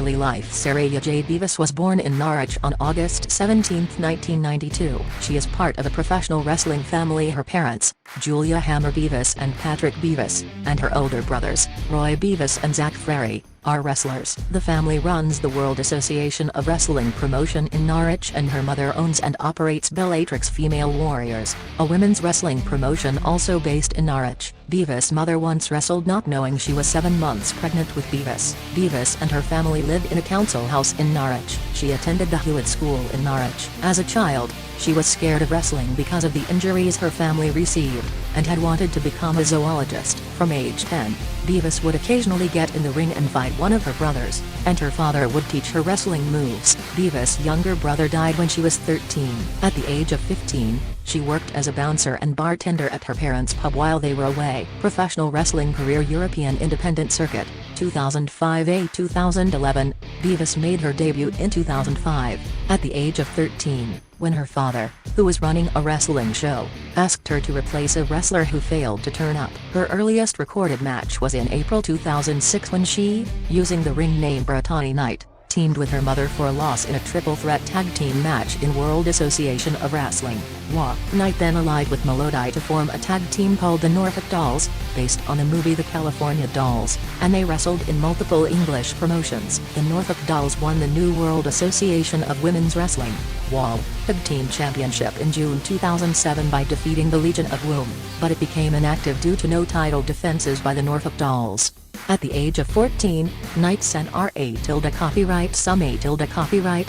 early life. Saraya J. Divas was born in Norwich on August 17, 1992. She is part of a professional wrestling family. Her parents, Julia Hammer Beavis and Patrick Beavis, and her older brothers, Roy Beavis and Zach Frary, are wrestlers. The family runs the World Association of Wrestling promotion in Norwich, and her mother owns and operates Bellatrix Female Warriors, a women's wrestling promotion also based in Norwich. Divas' mother once wrestled not knowing she was 7 months pregnant with Beavis. Divas and her family lived in a council house in Norwich. She attended the Hewitt School in Norwich. As a child, she was scared of wrestling because of the injuries her family received, and had wanted to become a zoologist. From age 10, Divas would occasionally get in the ring and fight one of her brothers, and her father would teach her wrestling moves. Divas' younger brother died when she was 13. At the age of 15, she worked as a bouncer and bartender at her parents' pub while they were away. Professional wrestling career: European Independent Circuit, 2005–2011, Divas made her debut in 2005, at the age of 13, when her father, who was running a wrestling show, asked her to replace a wrestler who failed to turn up. Her earliest recorded match was in April 2006 when she, using the ring name Brittany Knight, teamed with her mother for a loss in a triple threat tag team match in World Association of Wrestling, WA. Knight then allied with Melody to form a tag team called the Norfolk Dolls, based on the movie The California Dolls, and they wrestled in multiple English promotions. The Norfolk Dolls won the new World Association of Women's Wrestling, WAW, Tag Team Championship in June 2007 by defeating the Legion of Boom, but it became inactive due to no title defenses by the Norfolk Dolls. At the age of 14, Knight sent copyright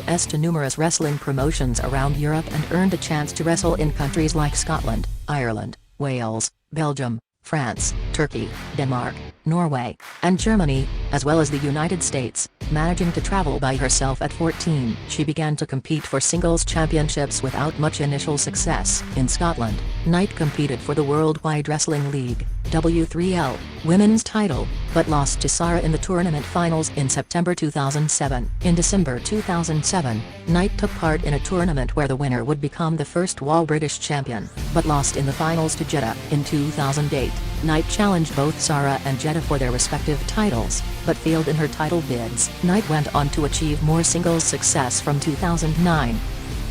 S to numerous wrestling promotions around Europe and earned a chance to wrestle in countries like Scotland, Ireland, Wales, Belgium, France, Turkey, Denmark, Norway, and Germany, as well as the United States, managing to travel by herself at 14. She began to compete for singles championships without much initial success. In Scotland, Knight competed for the Worldwide Wrestling League, W3L, women's title, but lost to Saraya in the tournament finals in September 2007. In December 2007, Knight took part in a tournament where the winner would become the first WA British champion, but lost in the finals to Jeddah. In 2008, Knight challenged both Saraya and Jeddah for their respective titles, but failed in her title bids. Knight went on to achieve more singles success from 2009.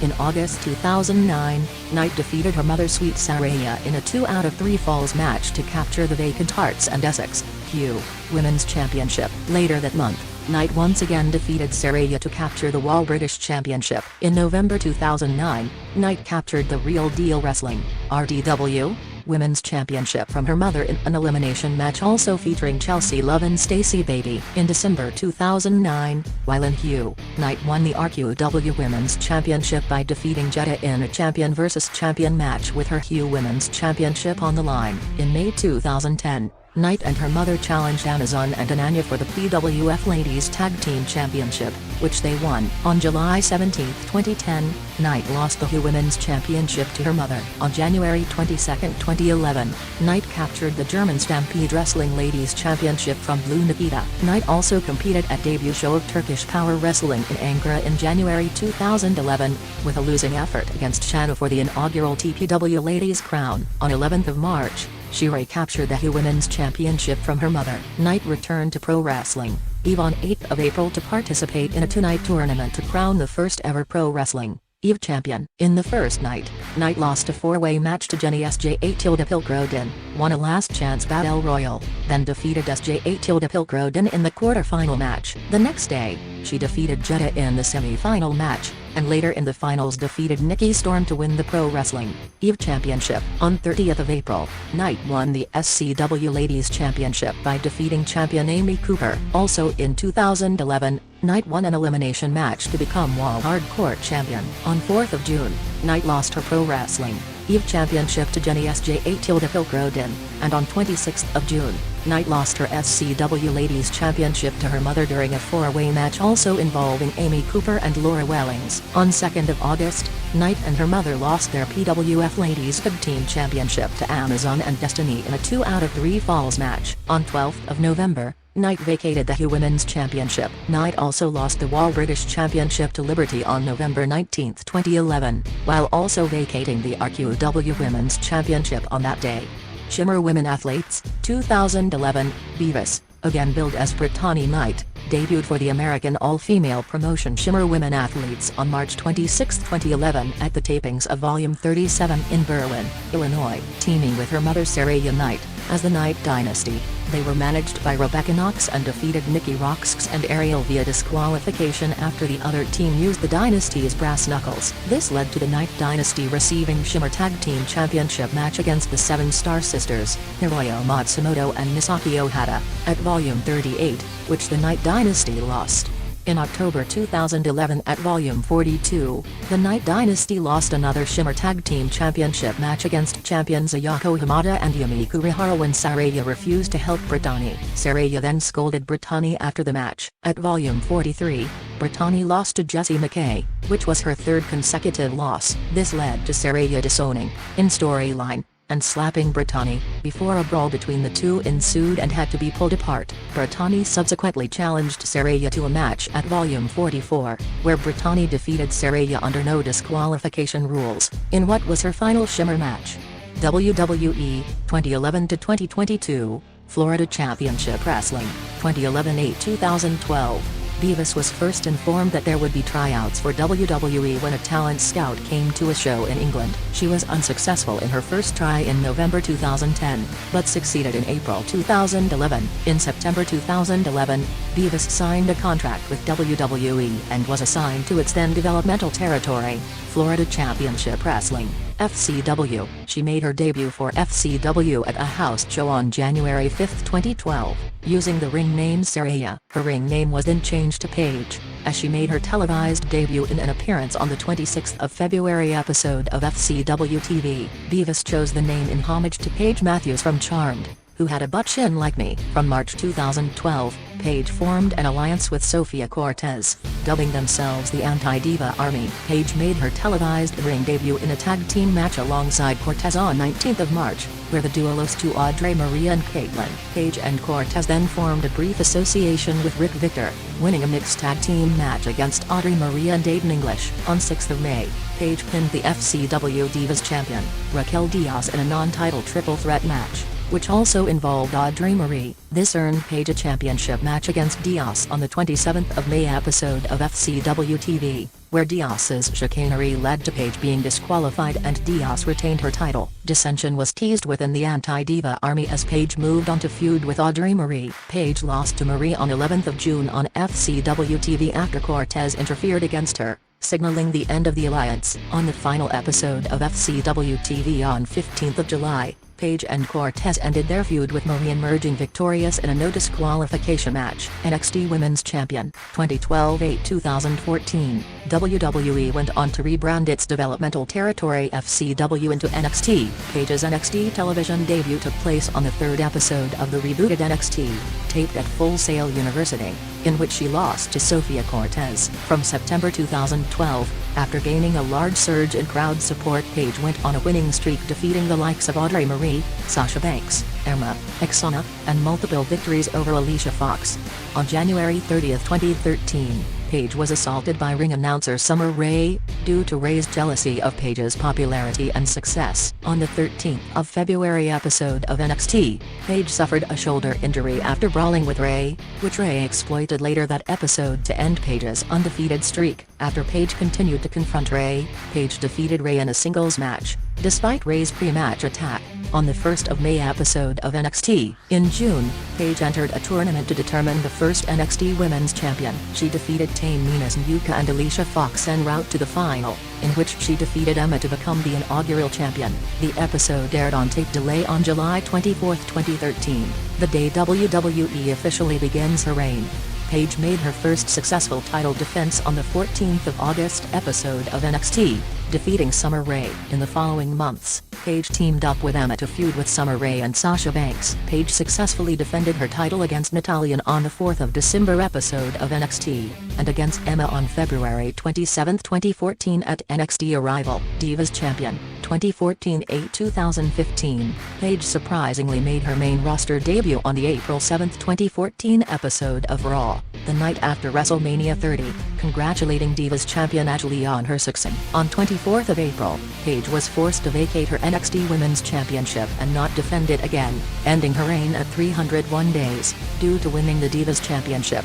In August 2009, Knight defeated her mother Sweet Saraya in a 2 out of 3 falls match to capture the vacant Hearts and Essex, Q, Women's Championship. Later that month, Knight once again defeated Saraya to capture the WA British Championship. In November 2009, Knight captured the Real Deal Wrestling, RDW, Women's Championship from her mother in an elimination match also featuring Chelsea Love and Stacey Baby. In December 2009, while in Hugh, Knight won the RQW Women's Championship by defeating Jeddah in a champion vs champion match with her Hugh Women's Championship on the line. In May 2010, Knight and her mother challenged Amazon and Ananya for the PWF Ladies Tag Team Championship, which they won. On July 17, 2010, Knight lost the Women's Championship to her mother. On January 22, 2011, Knight captured the German Stampede Wrestling Ladies Championship from Blue Nikita. Knight also competed at debut show of Turkish Power Wrestling in Ankara in January 2011, with a losing effort against Chana for the inaugural TPW Ladies Crown. On 11th of March, she recaptured the Women's Championship from her mother. Knight returned to pro wrestling, EVE on 8th of April to participate in a 2-night tournament to crown the first ever pro wrestling EVE champion. In the first night, Knight lost a 4-way match to Jenny SJ8 Pilkroden, won a last chance battle royal, then defeated SJ8 Pilkroden in the quarter-final match. The next day, she defeated Jeddah in the semi-final match, and later in the finals defeated Nikki Storm to win the Pro Wrestling EVE Championship. On 30th of April, Knight won the SCW Ladies Championship by defeating champion Amy Cooper. Also in 2011, Knight won an elimination match to become WA Hardcore Champion. On 4th of June, Knight lost her Pro Wrestling EVE Championship to Jenny SJ8 Pilkroden, and on 26th of June, Knight lost her SCW Ladies Championship to her mother during a 4-way match also involving Amy Cooper and Laura Wellings. On 2nd of August, Knight and her mother lost their PWF Ladies Tag Team Championship to Amazon and Destiny in a 2 out of 3 falls match. On 12th of November, Knight vacated the Women's Championship. Knight also lost the WA British Championship to Liberty on November 19, 2011, while also vacating the RQW Women's Championship on that day. Shimmer Women Athletes, 2011, Divas, again billed as Brittany Knight, debuted for the American all-female promotion Shimmer Women Athletes on March 26, 2011 at the tapings of Volume 37 in Berwyn, Illinois, teaming with her mother Saraya Knight, as the Knight Dynasty. They were managed by Rebecca Knox and defeated Nikki Roxx and Ariel via disqualification after the other team used the Dynasty's brass knuckles. This led to the Knight Dynasty receiving Shimmer Tag Team Championship match against the Seven Star Sisters, Hiroyo Matsumoto and Misaki Ohata, at Volume 38, which the Knight Dynasty lost. In October 2011 at Volume 42, the Knight Dynasty lost another Shimmer Tag Team Championship match against champions Ayako Hamada and Yumi Kurihara when Saraya refused to help Brittany. Saraya then scolded Brittany after the match. At Volume 43, Brittany lost to Jessie McKay, which was her third consecutive loss. This led to Saraya disowning, in storyline, and slapping Brittany, before a brawl between the two ensued and had to be pulled apart. Brittany subsequently challenged Saraya to a match at Volume 44, where Brittany defeated Saraya under no disqualification rules, in what was her final Shimmer match. WWE, 2011-2022, Florida Championship Wrestling, 2011-2012. Divas was first informed that there would be tryouts for WWE when a talent scout came to a show in England. She was unsuccessful in her first try in November 2010, but succeeded in April 2011. In September 2011, Divas signed a contract with WWE and was assigned to its then developmental territory, Florida Championship Wrestling, FCW. She made her debut for FCW at a house show on January 5, 2012, using the ring name Saraya. Her ring name was then changed to Paige, as she made her televised debut in an appearance on the 26th of February episode of FCW TV. Divas chose the name in homage to Paige Matthews from Charmed, who had a butt chin like me. From March 2012, Paige formed an alliance with Sofia Cortez, dubbing themselves the Anti-Diva Army. Paige made her televised ring debut in a tag team match alongside Cortez on 19th of March, where the duo lost to Audrey Marie and Caitlyn. Paige and Cortez then formed a brief association with Rick Victor, winning a mixed tag team match against Audrey Marie and Aiden English. On 6th of May, Paige pinned the FCW Divas Champion, Raquel Diaz in a non-title triple threat match, which also involved Audrey Marie. This earned Paige a championship match against Diaz on the 27th of May episode of FCW TV, where Diaz's chicanery led to Paige being disqualified and Diaz retained her title. Dissension was teased within the Anti-Diva Army as Paige moved on to feud with Audrey Marie. Paige lost to Marie on 11th of June on FCW TV after Cortez interfered against her, signaling the end of the alliance. On the final episode of FCW TV on 15th of July, Paige and Cortez ended their feud with Marie emerging victorious in a no disqualification match. NXT Women's Champion, 2012-2014, WWE went on to rebrand its developmental territory FCW into NXT. Paige's NXT television debut took place on the third episode of the rebooted NXT, taped at Full Sail University, in which she lost to Sofia Cortez. From September 2012, after gaining a large surge in crowd support, Paige went on a winning streak, defeating the likes of Audrey Marie, Sasha Banks, Emma, Exana, and multiple victories over Alicia Fox. On January 30, 2013, Paige was assaulted by ring announcer Summer Rae, due to Rae's jealousy of Paige's popularity and success. On the 13th of February episode of NXT, Paige suffered a shoulder injury after brawling with Rae, which Rae exploited later that episode to end Paige's undefeated streak. After Paige continued to confront Rae, Paige defeated Rae in a singles match, despite Rae's pre-match attack. On the 1st of May episode of NXT, in June, Paige entered a tournament to determine the first NXT Women's Champion. She defeated Tamina Snuka and Alicia Fox en route to the final, in which she defeated Emma to become the inaugural champion. The episode aired on tape delay on July 24, 2013, the day WWE officially begins her reign. Paige made her first successful title defense on the 14th of August episode of NXT, defeating Summer Rae. In the following months, Paige teamed up with Emma to feud with Summer Rae and Sasha Banks. Paige successfully defended her title against Natalya on the 4th of December episode of NXT, and against Emma on February 27, 2014 at NXT Arrival. Divas Champion, 2014-2015, Paige surprisingly made her main roster debut on the April 7, 2014 episode of Raw, the night after WrestleMania 30, congratulating Divas Champion AJ Lee on her success. On 24th of April, Paige was forced to vacate her NXT Women's Championship and not defend it again, ending her reign at 301 days, due to winning the Divas Championship.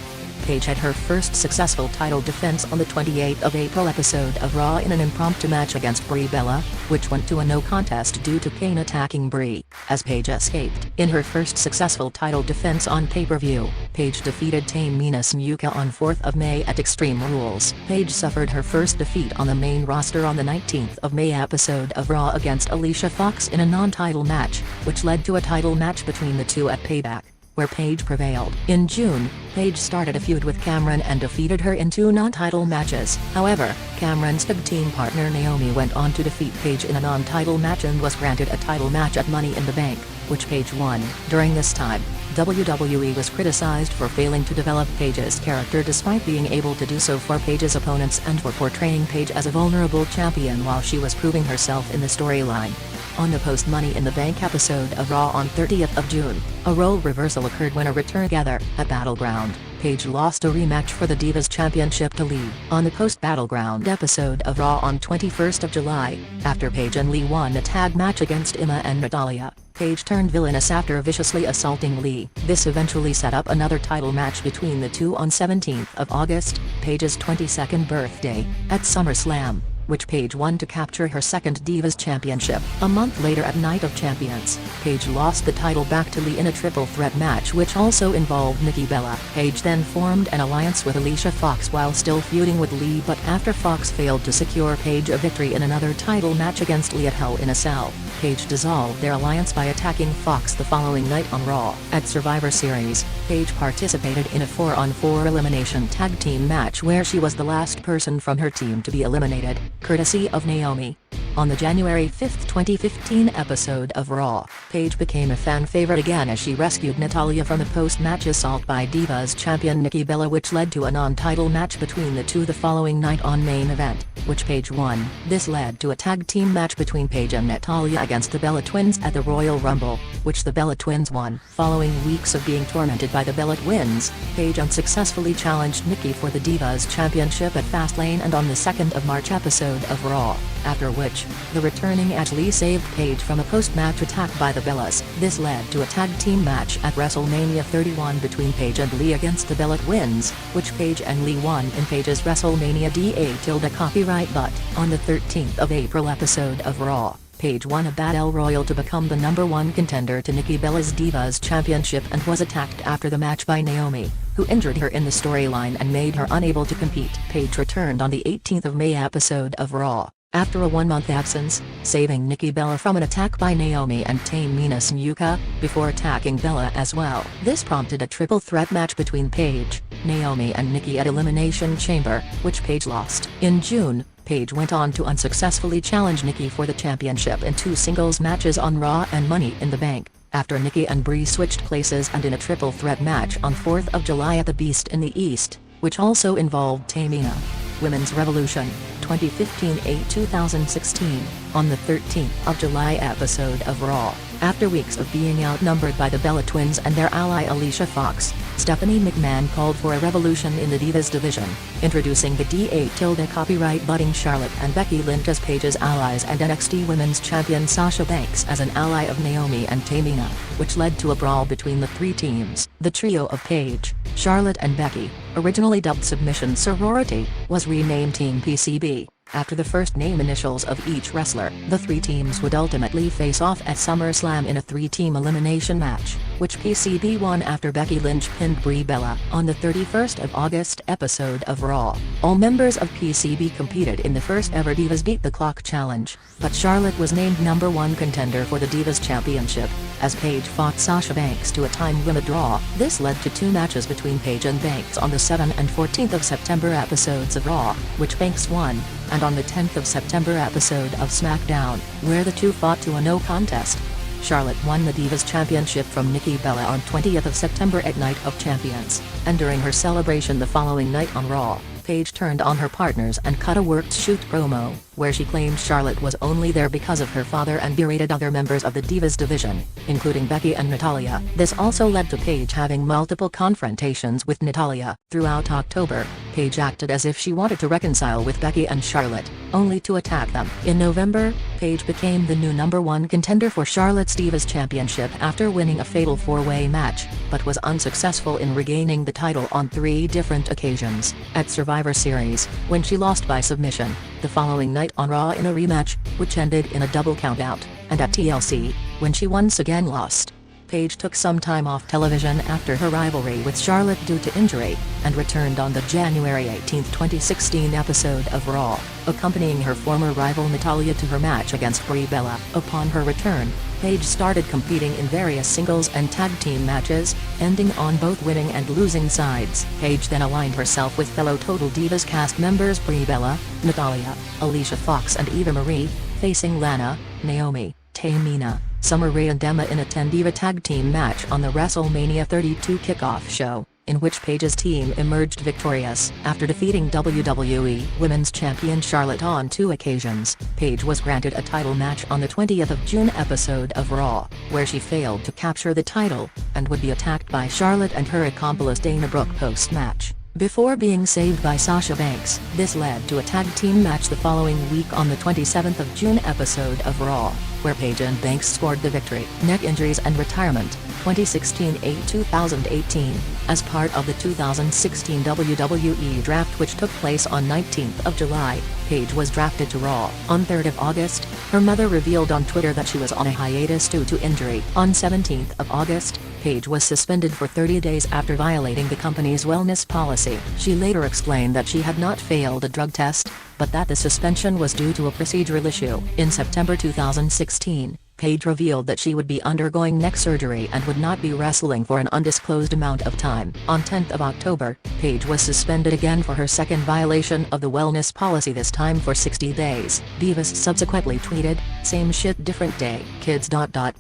Paige had her first successful title defense on the 28th of April episode of Raw in an impromptu match against Brie Bella, which went to a no contest due to Kane attacking Brie, as Paige escaped. In her first successful title defense on pay-per-view, Paige defeated Tamina Snuka on 4th of May at Extreme Rules. Paige suffered her first defeat on the main roster on the 19th of May episode of Raw against Alicia Fox in a non-title match, which led to a title match between the two at Payback, where Paige prevailed. In June, Paige started a feud with Cameron and defeated her in 2 non-title matches. However, Cameron's tag team partner Naomi went on to defeat Paige in a non-title match and was granted a title match at Money in the Bank, which Paige won. During this time, WWE was criticized for failing to develop Paige's character despite being able to do so for Paige's opponents and for portraying Paige as a vulnerable champion while she was proving herself in the storyline. On the post-Money in the Bank episode of Raw on 30th of June, a role reversal occurred when a return together at Battleground. Paige lost a rematch for the Divas Championship to Lee. On the post-Battleground episode of Raw on 21st of July, after Paige and Lee won a tag match against Emma and Natalia, Paige turned villainous after viciously assaulting Lee. This eventually set up another title match between the two on 17th of August, Paige's 22nd birthday, at SummerSlam, which Paige won to capture her second Divas Championship. A month later at Night of Champions, Paige lost the title back to Lee in a triple threat match which also involved Nikki Bella. Paige then formed an alliance with Alicia Fox while still feuding with Lee, but after Fox failed to secure Paige a victory in another title match against Lee at Hell in a Cell, Paige dissolved their alliance by attacking Fox the following night on Raw. At Survivor Series, Paige participated in a 4-on-4 elimination tag team match where she was the last person from her team to be eliminated, courtesy of Naomi. On the January 5, 2015 episode of Raw, Paige became a fan favorite again as she rescued Natalia from the post-match assault by Divas champion Nikki Bella, which led to a non-title match between the two the following night on Main Event, which Paige won. This led to a tag team match between Paige and Natalia against the Bella Twins at the Royal Rumble, which the Bella Twins won. Following weeks of being tormented by the Bella Twins, Paige unsuccessfully challenged Nikki for the Divas Championship at Fastlane and on the 2nd of March episode of Raw, after which, the returning AJ Lee saved Paige from a post-match attack by the Bellas. This led to a tag team match at WrestleMania 31 between Paige and Lee against the Bella Twins, which Paige and Lee won in Paige's WrestleMania DA copyright but. On the 13th of April episode of Raw, Paige won a Battle Royal to become the #1 contender to Nikki Bella's Divas Championship and was attacked after the match by Naomi, who injured her in the storyline and made her unable to compete. Paige returned on the 18th of May episode of Raw, after a 1-month absence, saving Nikki Bella from an attack by Naomi and Tamina Snuka, before attacking Bella as well. This prompted a triple threat match between Paige, Naomi and Nikki at Elimination Chamber, which Paige lost. In June, Paige went on to unsuccessfully challenge Nikki for the championship in 2 singles matches on Raw and Money in the Bank, after Nikki and Brie switched places and in a triple threat match on 4th of July at the Beast in the East, which also involved Tamina. Women's Revolution, 2015-2016, on the 13th of July episode of Raw, after weeks of being outnumbered by the Bella Twins and their ally Alicia Fox, Stephanie McMahon called for a revolution in the Divas division, introducing the DA copyright butting Charlotte and Becky Lynch as Paige's allies and NXT Women's Champion Sasha Banks as an ally of Naomi and Tamina, which led to a brawl between the 3 teams. The trio of Paige, Charlotte and Becky, originally dubbed Submission Sorority, was renamed Team PCB. After the first name initials of each wrestler, the 3 teams would ultimately face off at SummerSlam in a 3-team elimination match, which PCB won after Becky Lynch pinned Brie Bella. On the 31st of August episode of Raw, all members of PCB competed in the first ever Divas Beat the Clock Challenge, but Charlotte was named #1 contender for the Divas Championship, as Paige fought Sasha Banks to a time limit draw. This led to 2 matches between Paige and Banks on the 7th and 14th of September episodes of Raw, which Banks won, and on the 10th of September episode of SmackDown, where the two fought to a no contest. Charlotte won the Divas Championship from Nikki Bella on 20th of September at Night of Champions, and during her celebration the following night on Raw, Paige turned on her partners and cut a worked shoot promo, where she claimed Charlotte was only there because of her father and berated other members of the Divas division, including Becky and Natalya. This also led to Paige having multiple confrontations with Natalya. Throughout October, Paige acted as if she wanted to reconcile with Becky and Charlotte, only to attack them. In November, Paige became the new #1 contender for Charlotte's Divas Championship after winning a fatal 4-way match, but was unsuccessful in regaining the title on 3 different occasions: at Survivor Series, when she lost by submission; the following night on Raw in a rematch, which ended in a double countout; and at TLC, when she once again lost. Paige took some time off television after her rivalry with Charlotte due to injury, and returned on the January 18, 2016 episode of Raw, accompanying her former rival Natalya to her match against Brie Bella. Upon her return, Paige started competing in various singles and tag team matches, ending on both winning and losing sides. Paige then aligned herself with fellow Total Divas cast members Brie Bella, Natalya, Alicia Fox and Eva Marie, facing Lana, Naomi, Tamina, Summer Rae and Emma in a 10-diva tag team match on the WrestleMania XXX kickoff show, in which Paige's team emerged victorious. After defeating WWE Women's Champion Charlotte on 2 occasions, Paige was granted a title match on the 20th of June episode of Raw, where she failed to capture the title, and would be attacked by Charlotte and her accomplice Dana Brooke post-match, before being saved by Sasha Banks. This led to a tag team match the following week on the 27th of June episode of Raw, where Paige and Banks scored the victory. Neck injuries and retirement, 2016-2018, as part of the 2016 WWE Draft which took place on 19th of July, Paige was drafted to Raw. On 3rd of August, her mother revealed on Twitter that she was on a hiatus due to injury. On 17th of August, Paige was suspended for 30 days after violating the company's wellness policy. She later explained that she had not failed a drug test, but that the suspension was due to a procedural issue. In September 2016, Paige revealed that she would be undergoing neck surgery and would not be wrestling for an undisclosed amount of time. On 10th of October, Paige was suspended again for her second violation of the wellness policy, this time for 60 days. Divas subsequently tweeted, "Same shit different day. Kids.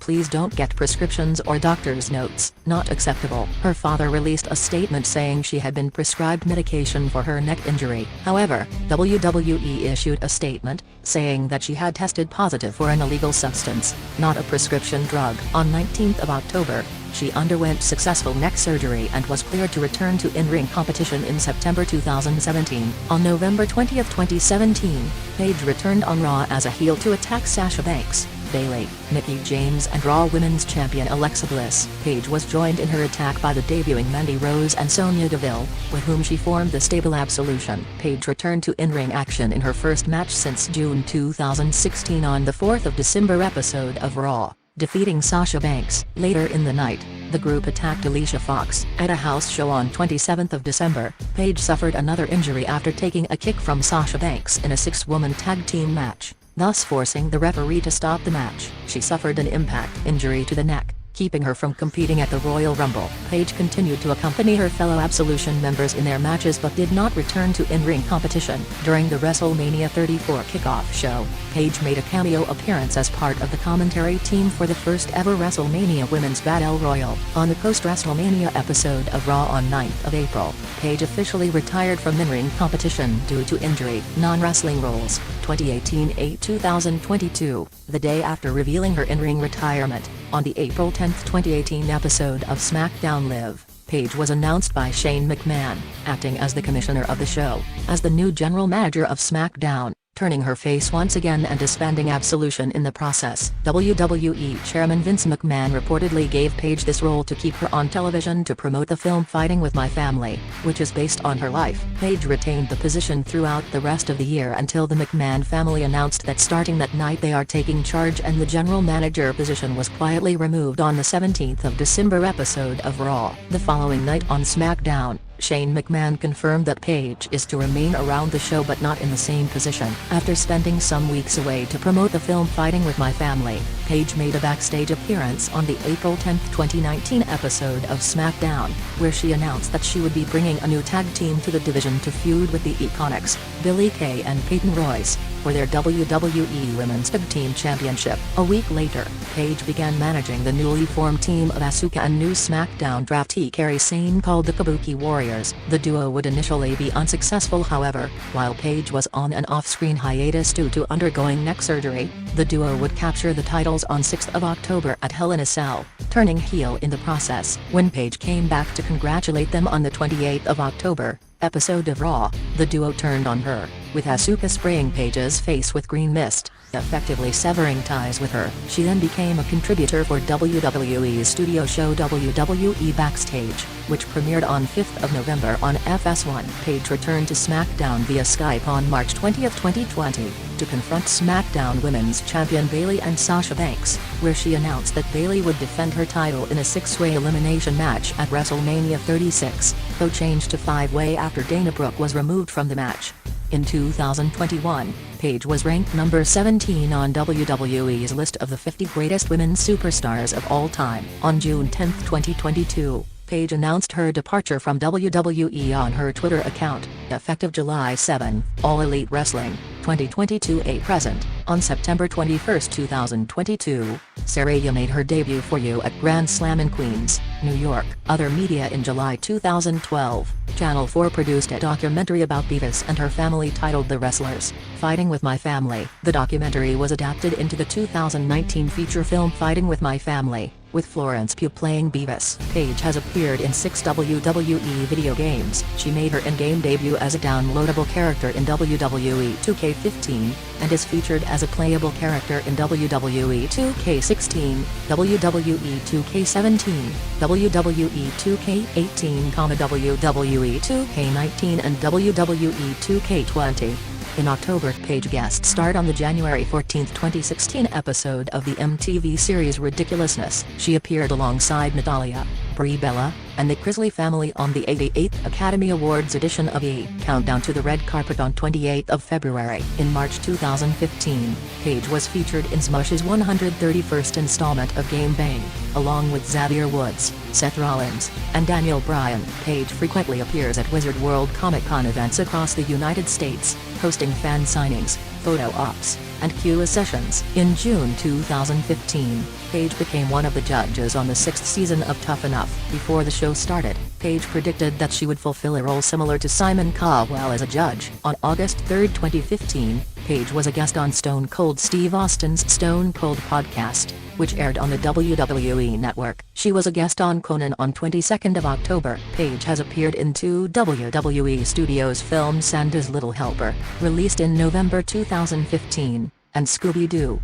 Please don't get prescriptions or doctor's notes. Not acceptable." Her father released a statement saying she had been prescribed medication for her neck injury. However, WWE issued a statement, saying that she had tested positive for an illegal substance, not a prescription drug. On 19th of October, she underwent successful neck surgery and was cleared to return to in-ring competition in September 2017. On November 20, 2017, Paige returned on Raw as a heel to attack Sasha Banks, Bayley, Mickie James and Raw Women's Champion Alexa Bliss. Paige was joined in her attack by the debuting Mandy Rose and Sonya Deville, with whom she formed the stable Absolution. Paige returned to in-ring action in her first match since June 2016 on the 4th of December episode of Raw, defeating Sasha Banks. Later in the night, the group attacked Alicia Fox. At a house show on 27th of December, Paige suffered another injury after taking a kick from Sasha Banks in a 6-woman tag team match, thus forcing the referee to stop the match. She suffered an impact injury to the neck, keeping her from competing at the Royal Rumble. Paige continued to accompany her fellow Absolution members in their matches but did not return to in-ring competition. During the WrestleMania XXXIV kickoff show, Paige made a cameo appearance as part of the commentary team for the first ever WrestleMania Women's Battle Royal. On the post-WrestleMania episode of Raw on 9th of April, Paige officially retired from in-ring competition due to injury. Non-wrestling roles, 2018-2022, the day after revealing her in-ring retirement. On the April 10, 2018 episode of SmackDown Live, Paige was announced by Shane McMahon, acting as the commissioner of the show, as the new general manager of SmackDown, turning her face once again and disbanding Absolution in the process. WWE Chairman Vince McMahon reportedly gave Paige this role to keep her on television to promote the film Fighting With My Family, which is based on her life. Paige retained the position throughout the rest of the year until the McMahon family announced that starting that night they are taking charge, and the general manager position was quietly removed on the 17th of December episode of Raw. The following night on SmackDown, Shane McMahon confirmed that Paige is to remain around the show but not in the same position. After spending some weeks away to promote the film Fighting With My Family, Paige made a backstage appearance on the April 10, 2019 episode of SmackDown, where she announced that she would be bringing a new tag team to the division to feud with the Iconics, Billie Kay and Peyton Royce. for their WWE Women's Tag Team Championship. A week later, Paige began managing the newly formed team of Asuka and new SmackDown draftee Kairi Sane called the Kabuki Warriors. The duo would initially be unsuccessful, however, while Paige was on an off-screen hiatus due to undergoing neck surgery. The duo would capture the titles on 6 October at Hell in a Cell, turning heel in the process. When Paige came back to congratulate them on the 28th of October episode of Raw, the duo turned on her, with Asuka spraying Paige's face with green mist, effectively severing ties with her. She then became a contributor for WWE's studio show WWE Backstage, which premiered on 5 November on FS1. Paige returned to SmackDown via Skype on March 20, 2020, to confront SmackDown Women's Champion Bayley and Sasha Banks, where she announced that Bayley would defend her title in a 6-way elimination match at WrestleMania XXX, though changed to 5-way after Dana Brooke was removed from the match. In 2021, Paige was ranked number 17 on WWE's list of the 50 greatest women superstars of all time. On June 10, 2022, Paige announced her departure from WWE on her Twitter account, effective July 7, All Elite Wrestling, 2022 present. On September 21, 2022, Saraya made her debut for You at Grand Slam in Queens, New York. Other media. In July 2012, Channel 4 produced a documentary about Divas and her family titled The Wrestlers, Fighting with My Family. The documentary was adapted into the 2019 feature film Fighting with My Family, with Florence Pugh playing Divas. Paige has appeared in 6 WWE video games. She made her in-game debut as a downloadable character in WWE 2K15, and is featured as a playable character in WWE 2K16, WWE 2K17, WWE 2K18, WWE 2K19 and WWE 2K20. In October, Paige guest starred on the January 14, 2016 episode of the MTV series Ridiculousness. She appeared alongside Natalya, Brie Bella, and the Crisley family on the 88th Academy Awards edition of E! Countdown to the Red Carpet on 28 February. In March 2015, Paige was featured in Smush's 131st installment of Game Bang, along with Xavier Woods, Seth Rollins, and Daniel Bryan. Paige frequently appears at Wizard World Comic-Con events across the United States, hosting fan signings, photo ops, and Q&A sessions. In June 2015, Paige became one of the judges on the 6th season of Tough Enough. Before the show started, Paige predicted that she would fulfill a role similar to Simon Cowell as a judge. On August 3, 2015, Paige was a guest on Stone Cold Steve Austin's Stone Cold podcast, which aired on the WWE Network. She was a guest on Conan on 22nd of October. Paige has appeared in 2 WWE Studios films: Santa's Little Helper, released in November 2015, and Scooby-Doo,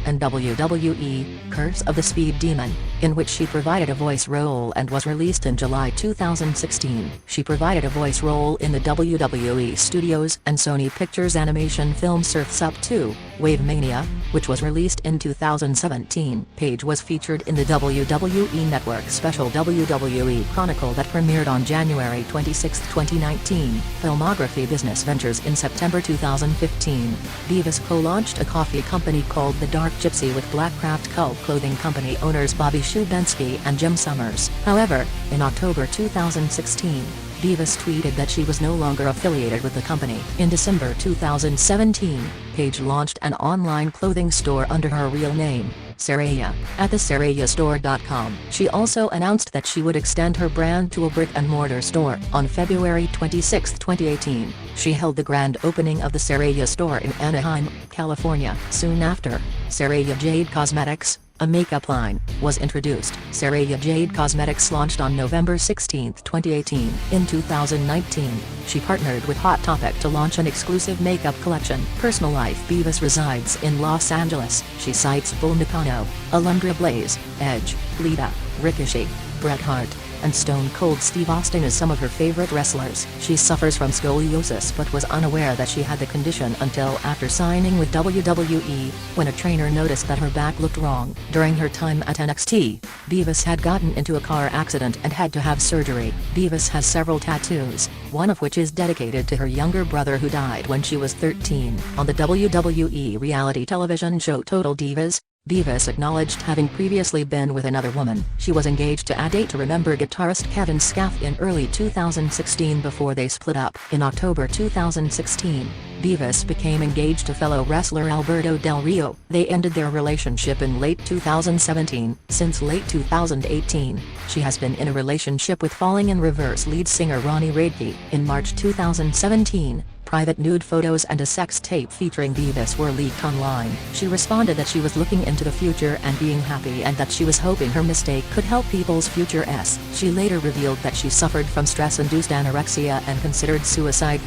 and WWE, Curse of the Speed Demon, in which she provided a voice role and was released in July 2016. She provided a voice role in the WWE Studios and Sony Pictures animation film Surf's Up 2, Wave Mania, which was released in 2017. Paige was featured in the WWE Network special WWE Chronicle that premiered on January 26, 2019. Filmography. Business ventures. In September 2015, Divas co-launched a coffee company called The Dark Gypsy with Blackcraft Cult clothing company owners Bobby Shubensky and Jim Summers. However, in October 2016, Divas tweeted that she was no longer affiliated with the company. In December 2017, Paige launched an online clothing store under her real name, Saraya, at thesarayastore.com. She also announced that she would extend her brand to a brick-and-mortar store. On February 26, 2018, she held the grand opening of the Saraya store in Anaheim, California. Soon after, Saraya Jade Cosmetics, a makeup line, was introduced. Saraya Jade Cosmetics launched on November 16, 2018. In 2019, she partnered with Hot Topic to launch an exclusive makeup collection. Personal life. Divas resides in Los Angeles. She cites Bull Nakano, Alundra Blaze, Edge, Lita, Ricochet, Bret Hart, and Stone Cold Steve Austin as some of her favorite wrestlers. She suffers from scoliosis but was unaware that she had the condition until after signing with WWE, when a trainer noticed that her back looked wrong. During her time at NXT, Divas had gotten into a car accident and had to have surgery. Divas has several tattoos, one of which is dedicated to her younger brother who died when she was 13. On the WWE reality television show Total Divas, Divas acknowledged having previously been with another woman. She was engaged to A Date to Remember guitarist Kevin Scaff in early 2016 before they split up. In October 2016, Divas became engaged to fellow wrestler Alberto Del Rio. They ended their relationship in late 2017. Since late 2018, she has been in a relationship with Falling in Reverse lead singer Ronnie Radke. In March 2017, private nude photos and a sex tape featuring Divas were leaked online. She responded that she was looking into the future and being happy and that she was hoping her mistake could help people's future. She later revealed that she suffered from stress-induced anorexia and considered suicide.